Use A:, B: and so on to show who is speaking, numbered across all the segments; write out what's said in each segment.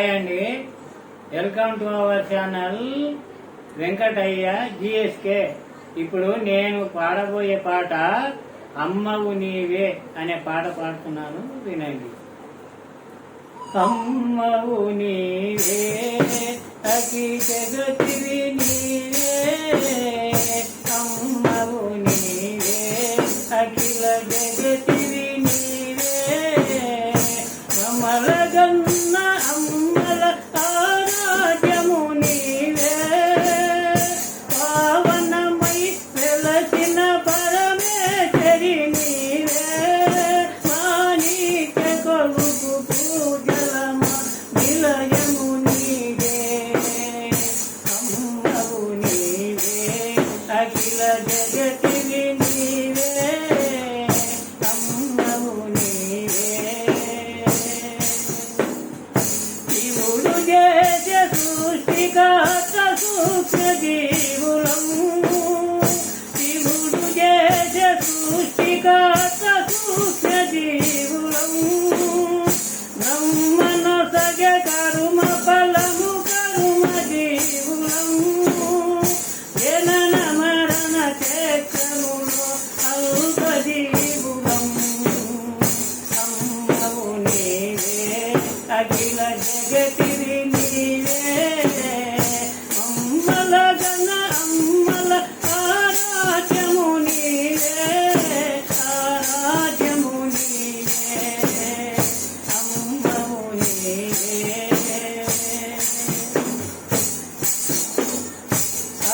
A: Hi అండి, welcome to our channel Venkataiah GSK. ఇప్పుడు నేను పాడబోయే పాట అమ్మవు నీవే అనే పాట పాడుతున్నాను, వినండి. అమ్మవు నీవే అఖి జగతివి నీవే, అమ్మవు నీవే అఖిల జగతివి నీవే, మమలగన్న అమ్మల ఆరాధ్యము నీవే, పావనమై వెలసిన పరమేశ్వరి నీవే, మాణిక్య కొలుపు పూజలమ నిలయము నీవే, అమ్మవు నీవే అఖిల జగతివి నీవే, అమ్మవు నీవే. శివుడు చేస సృష్టికర్త సూక్ష్మ జీవులము, శివుడు చేస సృష్టికర్త సూక్ష్మ జీవులము, బ్రహ్మణ సగ కరుమ ఫలము కరుమ జీవులము, జనన మరణ చక్రములో అల్ప జీవులము, అమ్మవు నీవే అఖిల జగతివి నీవే, అమ్మల గణ అమ్మల ఆరాధ్యము నీవే, ఆరాధ్యము నీవే, అమ్మవు నీవే.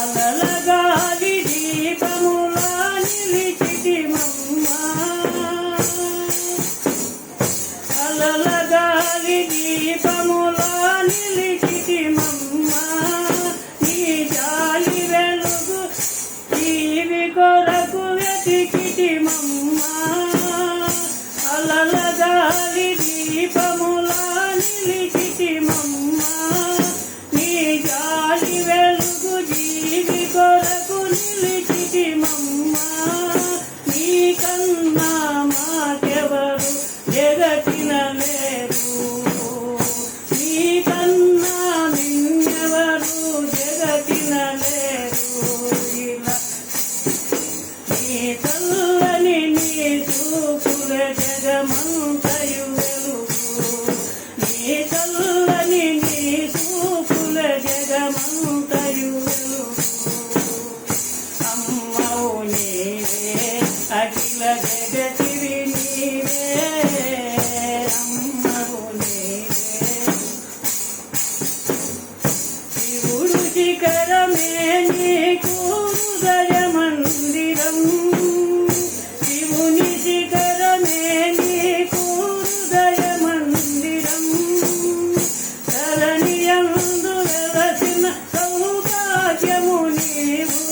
A: అలల గాలి దీపములా నిలిచితిమమ్మా, అలల గాలి దీపములా నిలిచితిమమ్మా, నీ జాలి వెలుగు జీవి కొరకు వెతికితిమమ్మా, అలల గాలి దీపములా నిలిచితిమమ్మా, నీ జాలి వెలుగు జీవి కొరకు నిలిచితిమమ్మా, నీ కన్నా మాకెవరు జగతిన లేరు, నీ కన్నా నిన్నెవరు జగతిన లేరు, ఇలా నీ చల్లని నీ చూపుల జగమంతయు వెలుగు, నీ చల్లని నీ చూపుల జగమంతయు వెలుగు, అమ్మవు నీవే అఖిల జగతివి నీవే, అమ్మవు నీవే. శివుడు శిఖరమే నీకు హృదయ మందిరం, శివుని శిఖరమే నీకు హృదయ మందిరం, ధరణియందు వెలసిన సౌభాగ్యము నీవు,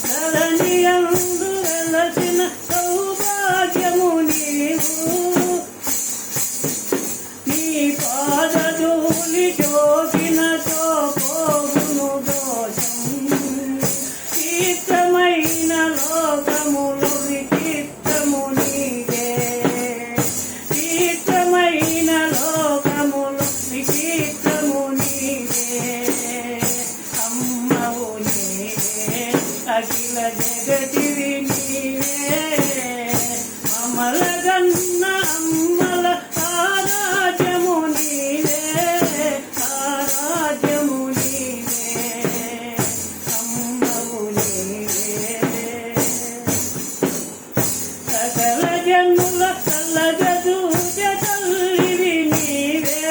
A: ధరణియందు వెలసిన సౌభాగ్యము నీవు, నీ పాదధూళి జోగినతో పోగును దోషం, చిత్రమైన లోకములు విచిత్రము నీవే, చిత్రమైన లోకములు విచిత్రము నీవే, అమ్మవు నీవే అఖిల జగతివి నీవే, మమలగన్న అమ్మల ఆరాధ్యము నీవే, ఆరాధ్యము నీవే, అమ్మవు నీవే. సకల జన్ముల చల్లగదూజ తల్లివి నీవే,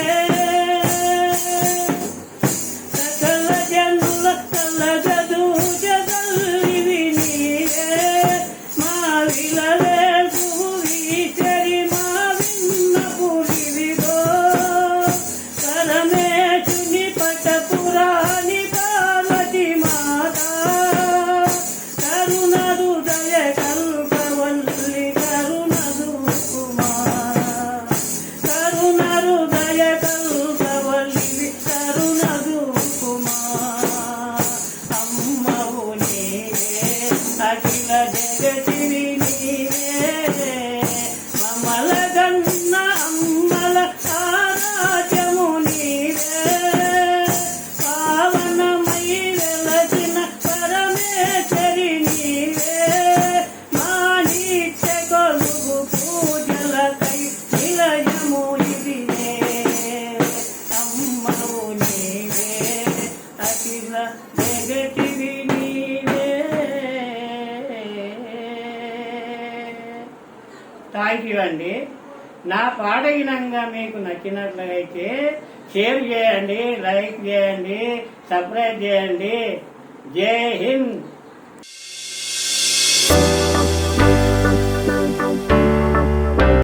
A: సకల జన్ముల చల్లగదూజ తల్లివి నీవే, మా విలవేసు ఈశ్వరి మా జగతివి నీవే. థ్యాంక్ యూ అండి. నా పాట గినంగా మీకు నచ్చినట్లయితే షేర్ చేయండి, లైక్ చేయండి, సబ్స్క్రైబ్ చేయండి. జై హింద్.